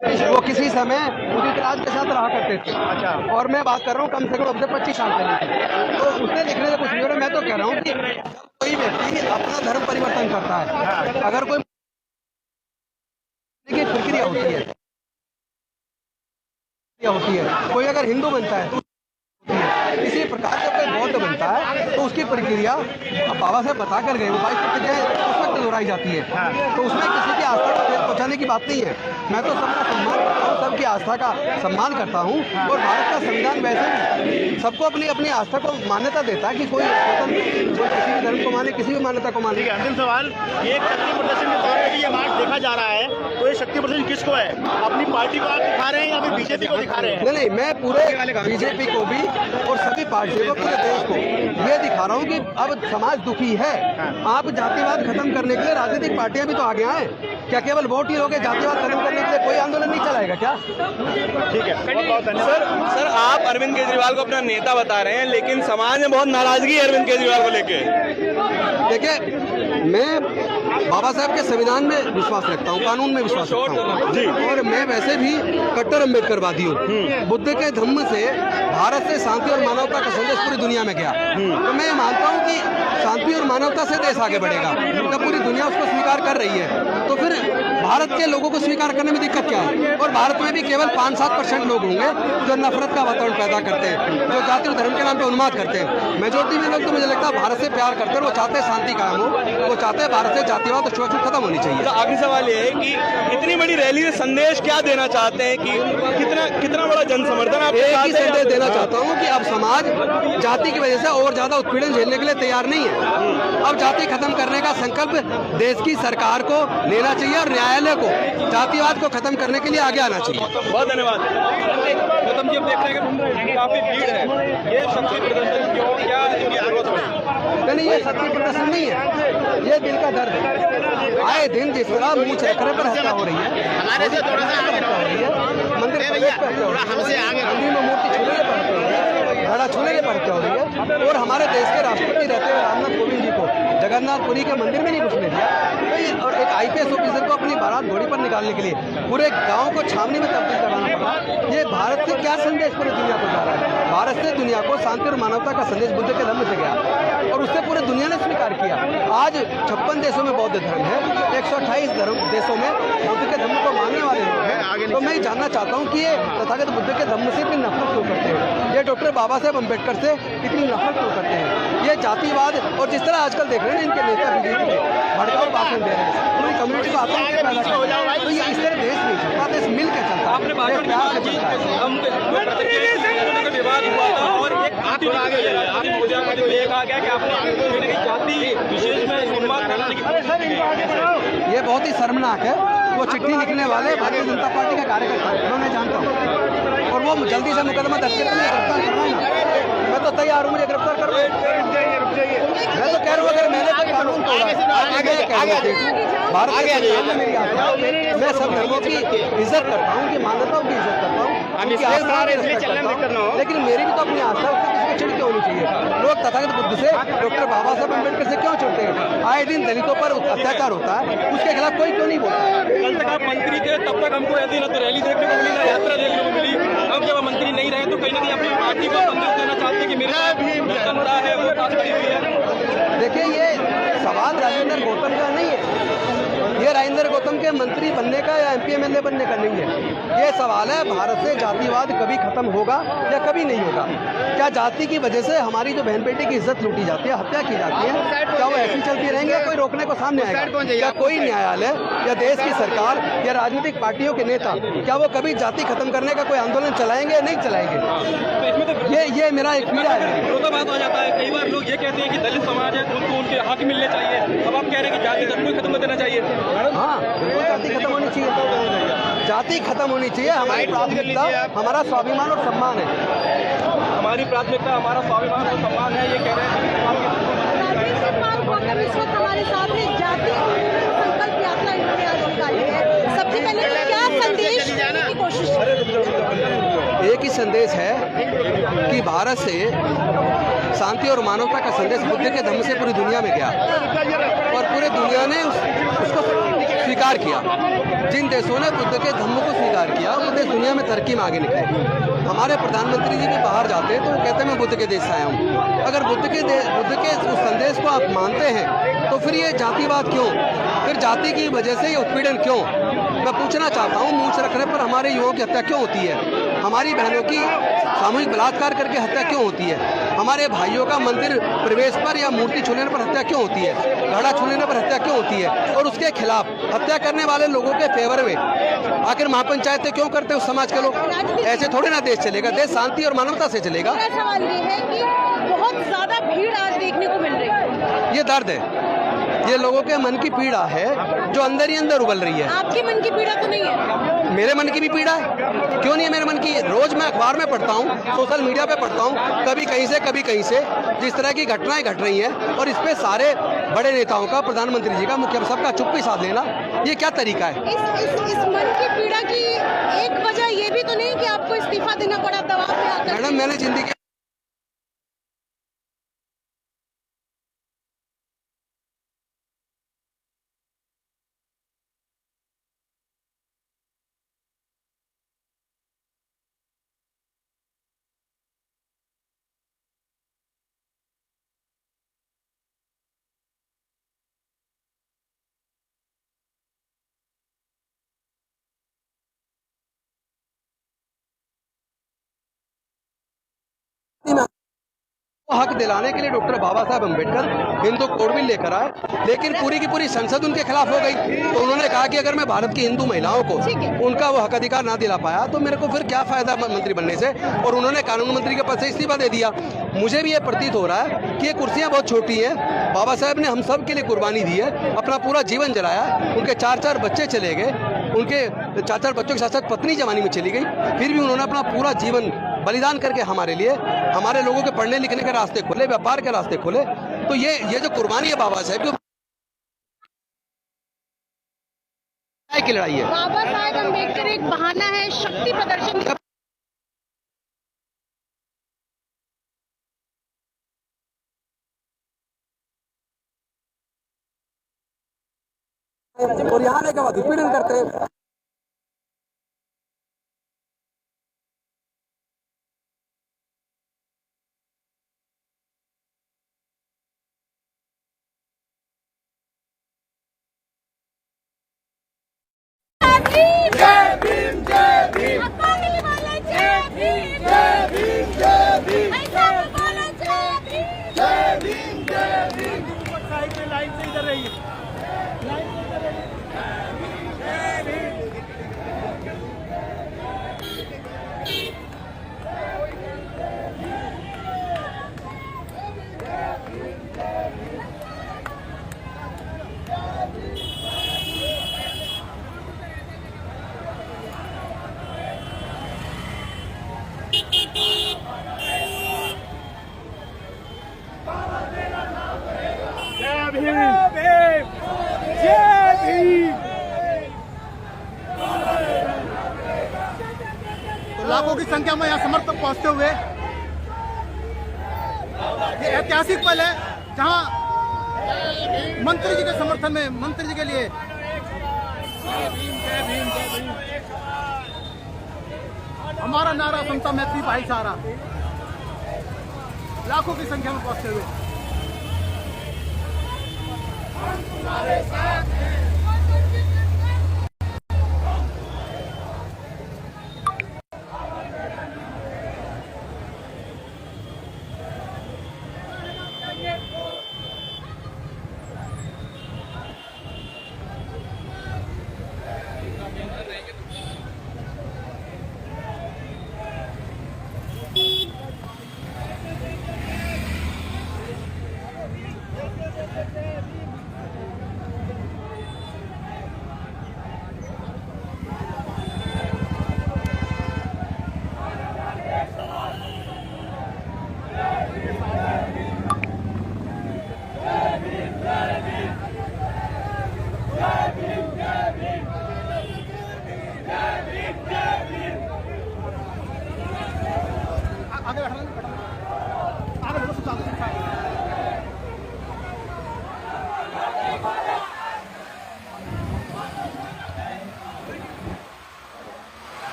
वो किसी समय उदित राज के साथ रहा करते थे। अच्छा। और मैं बात कर रहा हूँ कम से कम अब से 25 साल पहले। तो उसने लिखने से कुछ नहीं हो रहा। मैं तो कह रहा हूँ कि कोई व्यक्ति अपना धर्म परिवर्तन करता है, अगर कोई की प्रक्रिया होती है, कोई अगर हिंदू बनता है तो इसी प्रकार से कोई बौद्ध बनता है तो उसकी प्रक्रिया अब बाबा साहब बता कर गए, वो 22 प्रतिज्ञाएं उस वक्त दोहराई जाती है। तो उसमें किसी की आस्था को ठेस पहुंचाने की बात नहीं है। मैं तो सबका सम्मान करता हूँ, सबकी आस्था का सम्मान करता हूँ। और भारत का संविधान वैसे भी सबको अपनी अपनी आस्था को मान्यता देता है कि कोई स्वतंत्र किसी भी धर्म को माने, किसी भी मान्यता को माने। अंतिम सवाल, ये शक्ति प्रदर्शन के तौर पर ये मार्च देखा जा रहा है, तो ये शक्ति प्रदर्शन किसको है? अपनी पार्टी को आप दिखा रहे हैं या फिर बीजेपी को दिखा रहे हैं? नहीं, मैं पूरे बीजेपी को भी और सभी पार्टियों को, पूरे देश को ये दिखा रहा हूँ कि अब समाज दुखी है। आप जातिवाद खत्म करने के लिए राजनीतिक पार्टियां भी तो आगे आए। क्या केवल वोट ही लोगे? जातिवाद खत्म करने के लिए कोई आंदोलन नहीं चलाएगा क्या? ठीक है, बहुत धन्यवाद। सर आप अरविंद केजरीवाल को अपना नेता बता रहे हैं, लेकिन समाज में बहुत नाराजगी है अरविंद केजरीवाल को लेके। देखिए, मैं बाबा साहब के संविधान में विश्वास रखता हूँ, कानून में विश्वास रखता हूँ जी। और मैं वैसे भी कट्टर अम्बेडकरवादी हूँ। बुद्ध के धम्म से भारत से शांति और मानवता का संदेश पूरी दुनिया में गया। तो मैं मानता हूँ कि शांति और मानवता से देश आगे बढ़ेगा। जब पूरी दुनिया उसको स्वीकार कर रही है तो फिर भारत के लोगों को स्वीकार करने में दिक्कत क्या है? और भारत में भी केवल 5-7% लोग होंगे जो नफरत का वातावरण पैदा करते हैं, जो जाति और धर्म के नाम पे उन्माद करते हैं। मेजोरिटी में लोग तो मुझे लगता है भारत से प्यार करते हैं, वो चाहते हैं शांति कायम हो, वो चाहते हैं भारत से जातिवाद और छुआछूत खत्म होनी चाहिए। तो आखिरी सवाल ये है कि इतनी बड़ी रैली से संदेश क्या देना चाहते हैं कि कितना बड़ा जन समर्थन आप? एक ही संदेश देना चाहता हूँ कि अब समाज जाति की वजह से और ज्यादा उत्पीड़न झेलने के लिए तैयार नहीं है। अब जाति खत्म करने का संकल्प देश की सरकार को लेना चाहिए और न्यायालय को जातिवाद को खत्म करने के लिए आगे आना चाहिए। बहुत धन्यवाद। गौतम जी, अब देख रहे हैं काफी भीड़ है, ये शक्ति प्रदर्शन क्यों, क्या नहीं, ये शक्ति प्रदर्शन नहीं है, ये दिल का दर्द है। आए दिन जिस तरह मुँह चेहरे पर हत्या हो रही है, हमारे से थोड़ा सा आगे हो रही है, मंदिर मंदिर में मूर्ति छूने पड़ती है, घड़ा छूने पड़ती हो रही है। और हमारे देश के राष्ट्रपति रहते हुए रामनाथ कोविंद जी को जगन्नाथपुरी के मंदिर में नहीं घुसने दिया। तो और एक IPS ऑफिसर को अपनी बारात घोड़ी पर निकालने के लिए पूरे गांव को छावनी में तब्दील कराना पड़ा। ये भारत से क्या संदेश पूरी दुनिया को जा रहा है? भारत से दुनिया को शांति और मानवता का संदेश बुद्ध के धर्म से गया और उससे पूरे दुनिया ने स्वीकार किया। आज 56 देशों में बौद्ध धर्म है, 128 देशों में बुद्ध के धर्म को मानने वाले लोग हैं। तो मैं जानना चाहता हूँ कि ये तथागत बुद्ध के धर्म से इतनी नफरत क्यों करते हैं? ये डॉक्टर बाबा साहेब अम्बेडकर से इतनी नफरत क्यों करते हैं? ये जातिवाद और जिस तरह आजकल देख रहे हैं इनके नेता बीजेपी के भड़काऊ भाषण दे रहे हैं, पूरी कम्युनिटी को आतंक पैदा कर रहे हैं। तो ये इस तरह देश नहीं चलता, देश मिल के चलता है। विवाद हुआ था और एक आगे कहा गया कि आपने जाति विशेष में उन्माद करने की, ये बहुत ही शर्मनाक है। वो चिट्ठी लिखने वाले भारतीय जनता पार्टी का कार्यकर्ता है, मैं जानता हूँ। और वो जल्दी से मुकदमा दर्ज करके गिरफ्तार करवाना, मैं तो तैयार हूँ, मुझे गिरफ्तार करवाए। मैं तो कह रहा हूँ अगर मैंने कोई कानून तोड़ा, भारत के मेरी आस्था, मैं सब धर्मों की इज्जत करता हूँ, उनकी मान्यताओं की इज्जत करता हूँ, लेकिन मेरी भी तो अपनी आस्था है, उसको किसी को चिढ़ क्यों होनी चाहिए? लोग तथागत बुद्ध से, डॉक्टर बाबा साहब अम्बेडकर से क्यों चिढ़ते हैं? आए दिन दलितों पर अत्याचार होता है, उसके खिलाफ कोई क्यों नहीं बोलता? कल तक आप मंत्री थे, तब तक हमको ऐसी न तो रैली देखने को मिली, ना यात्रा देखने को मिली। अब जब मंत्री नहीं रहे तो कहीं ना कहीं अपनी पार्टी को संदेश देना चाहते हैं कि मेरी जनता है वो पास खड़ी हुई है। देखिए, ये सवाल राजेंद्र गौतम का नहीं है, ये राजेंद्र गौतम के मंत्री बनने का या MP MLA बनने का नहीं है। ये सवाल है भारत से जातिवाद कभी खत्म होगा या कभी नहीं होगा? क्या जाति की वजह से हमारी जो बहन बेटी की इज्जत लूटी जाती है, हत्या की जाती है, क्या वो ऐसी चलती रहेंगे? कोई रोकने को सामने आएगा? क्या कोई न्यायालय या देश की सरकार या राजनीतिक पार्टियों के नेता क्या वो कभी जाति खत्म करने का कोई आंदोलन चलाएंगे या नहीं चलाएंगे? ये मेरा एक पीड़ा है। तो बात हो जाता है, कई बार लोग ये कहते हैं कि दलित समाज है उनको उनके हक मिलने चाहिए, अब आप कह रहे हैं कि जाति धर्म को खत्म कर देना चाहिए। हाँ, बिल्कुल जाति खत्म होनी चाहिए, जाति खत्म होनी चाहिए। हमारी प्राथमिकता हमारा स्वाभिमान और सम्मान है, हमारी प्राथमिकता हमारा स्वाभिमान और सम्मान है, ये कह रहे हैं। हमारे साथ में जाति संकल्प यात्रा इन्होंने आज निकाली है। सबसे पहले क्या संदेश देने की कोशिश? एक ही संदेश है कि भारत से शांति और मानवता का संदेश बुद्ध के धम्म से पूरी दुनिया में गया और पूरे दुनिया ने उसको स्वीकार किया। जिन देशों ने बुद्ध के धम्म को स्वीकार किया वो देश दुनिया में तरक्की में आगे निकले। हमारे प्रधानमंत्री जी भी बाहर जाते हैं तो वो कहते हैं मैं बुद्ध के देश से आया हूँ। अगर बुद्ध के उस संदेश को आप मानते हैं तो फिर ये जातिवाद क्यों, फिर जाति की वजह से ये उत्पीड़न क्यों? मैं पूछना चाहता हूँ, मूंछ रखने पर हमारे युवाओं की हत्या क्यों होती है? हमारी बहनों की सामूहिक बलात्कार करके हत्या क्यों होती है? हमारे भाइयों का मंदिर प्रवेश पर या मूर्ति छूने पर हत्या क्यों होती है? घड़ा छूने पर हत्या क्यों होती है? और उसके खिलाफ हत्या करने वाले लोगों के फेवर में आखिर महापंचायतें क्यों करते हैं उस समाज के लोग? ऐसे थोड़े ना देश चलेगा। देश शांति और मानवता से चलेगा। मेरा सवाल ये है कि बहुत ज्यादा भीड़ आज देखने को मिल रही है। ये दर्द है, ये लोगों के मन की पीड़ा है जो अंदर ही अंदर उबल रही है। आपके मन की पीड़ा तो नहीं है? मेरे मन की भी पीड़ा है, क्यों नहीं है मेरे मन की? रोज मैं अखबार में पढ़ता हूँ, सोशल मीडिया पे पढ़ता हूँ, कभी कहीं से कभी कहीं से जिस तरह की घटनाएं घट रही हैं, और इस पे सारे बड़े नेताओं का, प्रधानमंत्री जी का, मुख्य सबका चुप्पी साध लेना, ये क्या तरीका है? इस मन की पीड़ा की एक वजह ये भी तो नहीं कि आपको इस्तीफा देना पड़ा दबाव में आकर? मैडम, मैंने जिंदगी हक दिलाने के लिए डॉक्टर बाबा साहब अम्बेडकर हिंदू कोड बिल लेकर आए, लेकिन पूरी की पूरी संसद उनके खिलाफ हो गई। तो उन्होंने कहा कि अगर मैं भारत की हिंदू महिलाओं को उनका वो हक अधिकार ना दिला पाया तो मेरे को फिर क्या फायदा मंत्री बनने से, और उन्होंने कानून मंत्री के पद से इस्तीफा दे दिया। मुझे भी ये प्रतीत हो रहा है कि ये कुर्सियां बहुत छोटी हैं। बाबा साहब ने हम सब के लिए कुर्बानी दी है, अपना पूरा जीवन जलाया। उनके 4-4 बच्चे चले गए, उनके 4-4 बच्चों के साथ साथ पत्नी जवानी में चली गई, फिर भी उन्होंने अपना पूरा जीवन बलिदान करके हमारे लिए, हमारे लोगों के पढ़ने लिखने के रास्ते खोले, व्यापार के रास्ते खोले। तो ये जो कुर्बानी है बाबा साहब की लड़ाई है। बाबा साहेब अम्बेडकर एक बहाना है शक्ति प्रदर्शन। और यहाँ आने के बाद उत्पीड़न करते हैं। लाखों की संख्या में यहाँ समर्थक पहुंचते हुए ये ऐतिहासिक पल है जहां मंत्री जी के समर्थन में, मंत्री जी के लिए हमारा नारा समता मैत्री भाईचारा, लाखों की संख्या में पहुंचते हुए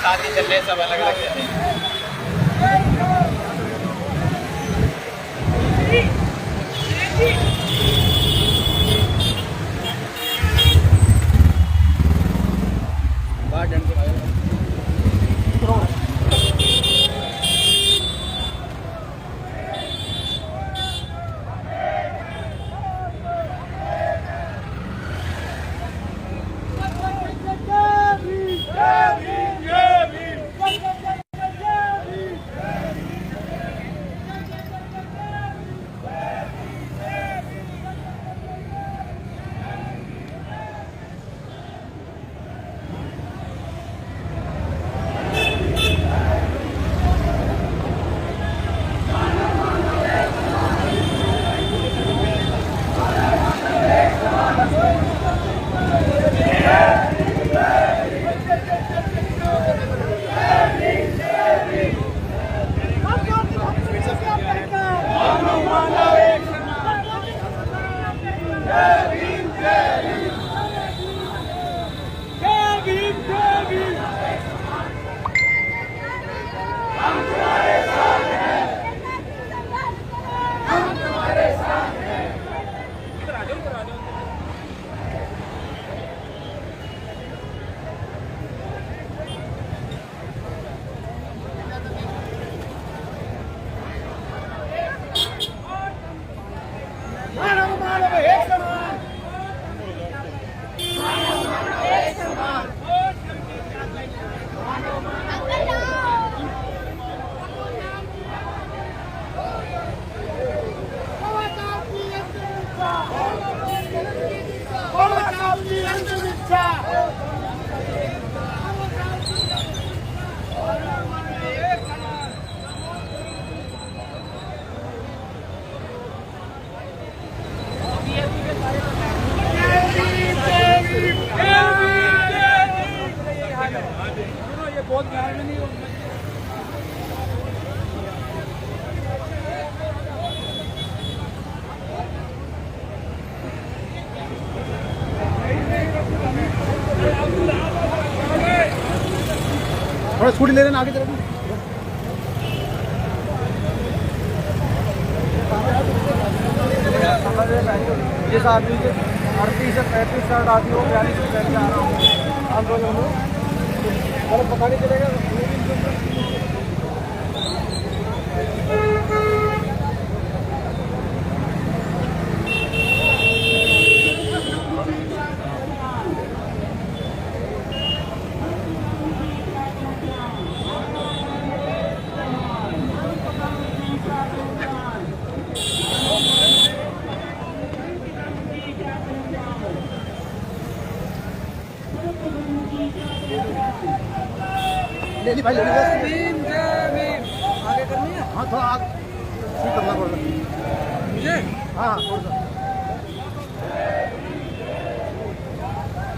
साथ ही चल रहे हैं, सब अलग अलग चल रहे हैं। थोड़ा स्कूटी ले लेना आगे तरफ। जिस आदमी के 38 से 35 शर्ट आती हो 42 से पहन के आ रहा हूँ आंदोलन में पता नहीं चलेगा। ले भाई ले आगे करनी है। हाँ थोड़ा आगे करना पड़ेगा मुझे। हाँ थोड़ा सा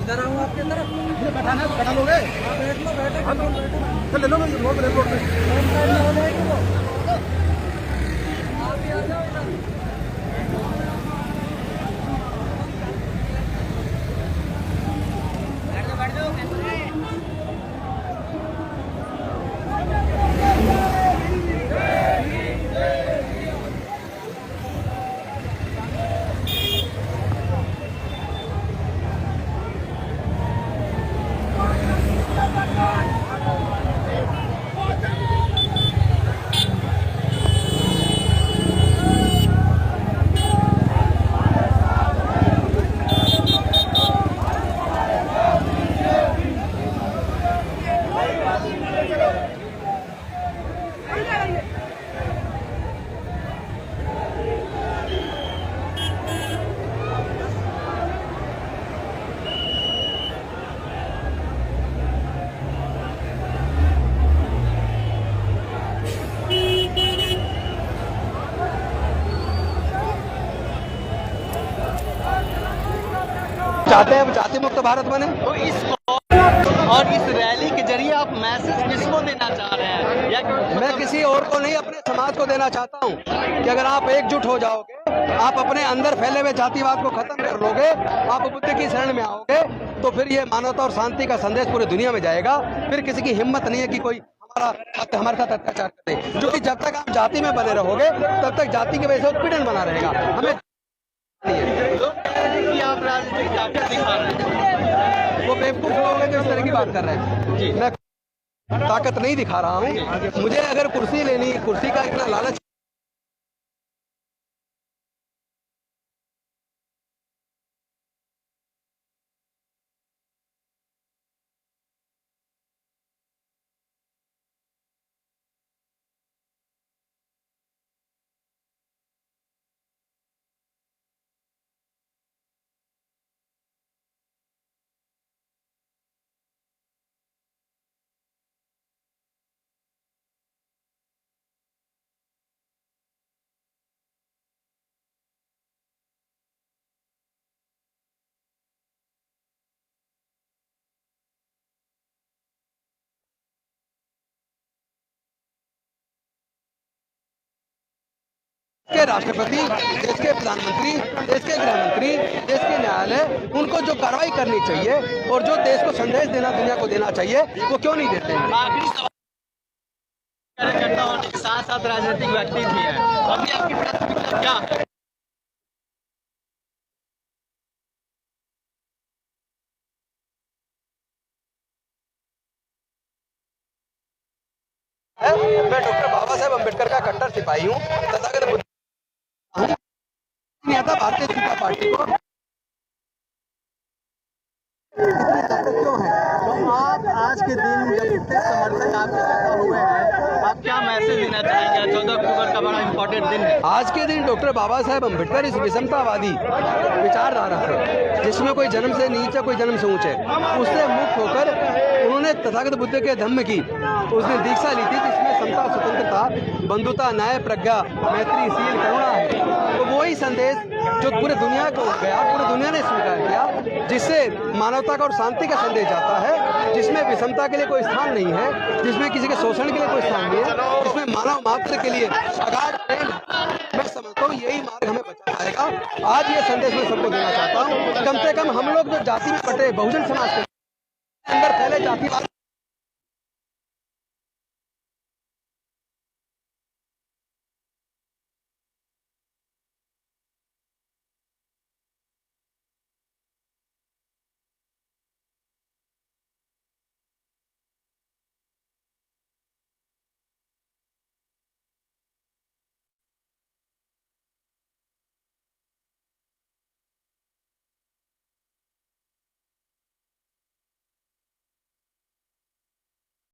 इधर आऊँ आपके तरफ। मुझे बैठाना है, बैठा लोगे? हाँ बैठ लो, बैठे। हाँ तो ले लो ना रोड पे। चाहते हैं जाति मुक्त भारत बने। तो इस और इस रैली के जरिए आप मैसेज किसको देना चाह रहे हैं? या मैं किसी और को नहीं, अपने समाज को देना चाहता हूँ कि अगर आप एकजुट हो जाओगे आप अपने अंदर फैले हुए जातिवाद को खत्म कर लोगे, आप बुद्ध की शरण में आओगे, तो फिर ये मानवता और शांति का संदेश पूरी दुनिया में जाएगा। फिर किसी की हिम्मत नहीं है कि कोई हमारे साथ अत्याचार करे, क्योंकि जब तक आप जाति में बने रहोगे तब तक जाति की वजह से उत्पीड़न बना रहेगा। हमें आप राजनीतिक ताकत दिखा रहे हैं, वो बेवकूफ लोग हैं जो इस तरह की बात कर रहे हैं। मैं ताकत नहीं दिखा रहा हूँ। मुझे अगर कुर्सी लेनी, कुर्सी का इतना लालच के राष्ट्रपति, देश के प्रधानमंत्री, देश के गृह मंत्री, देश के न्यायालय, उनको जो कार्रवाई करनी चाहिए और जो देश को संदेश देना, दुनिया को देना चाहिए, वो क्यों नहीं देते हैं? आखिरी सवाल कार्यकर्ता होने के साथ साथ राजनीतिक व्यक्ति भी है, अभी आपकी प्राथमिकता क्या है? मैं डॉक्टर बाबा साहेब अम्बेडकर का कट्टर सिपाही हूँ। तथागत बुद्ध नेता भारतीय जनता पार्टी को क्यों है? तो आप आज के दिन जब इतने समर्थक आपके इकट्ठा हुए हैं, आप क्या मैसेज देना चाहेंगे? 14 अक्टूबर का बड़ा इंपॉर्टेंट दिन है। आज के दिन डॉक्टर बाबा साहेब अम्बेडकर इस विषमतावादी विचारधारा से, जिसमें कोई जन्म से नीचे कोई जन्म से ऊंचे, उससे मुक्त होकर उन्होंने तथागत बुद्ध के धम्म की उस दिन दीक्षा ली थी, जिसमें समता, स्वतंत्रता, बंधुता, न्याय, प्रज्ञा, मैत्री, शील, करुणा है। तो वही संदेश जो पूरे दुनिया को गया, पूरी दुनिया ने स्वीकार किया, जिससे मानवता का और शांति का संदेश जाता है, जिसमें विषमता के लिए कोई स्थान नहीं है, जिसमें किसी के शोषण के लिए कोई स्थान नहीं है, जिसमें मानव मात्र के लिए अगाध प्रेम। मैं समझता हूँ यही मार्ग हमें बचा पाएगा। आज ये संदेश मैं सबको देना चाहता हूँ। कम से कम हम लोग जो जाति में बटे बहुजन समाज के अंदर फैले जातिवाद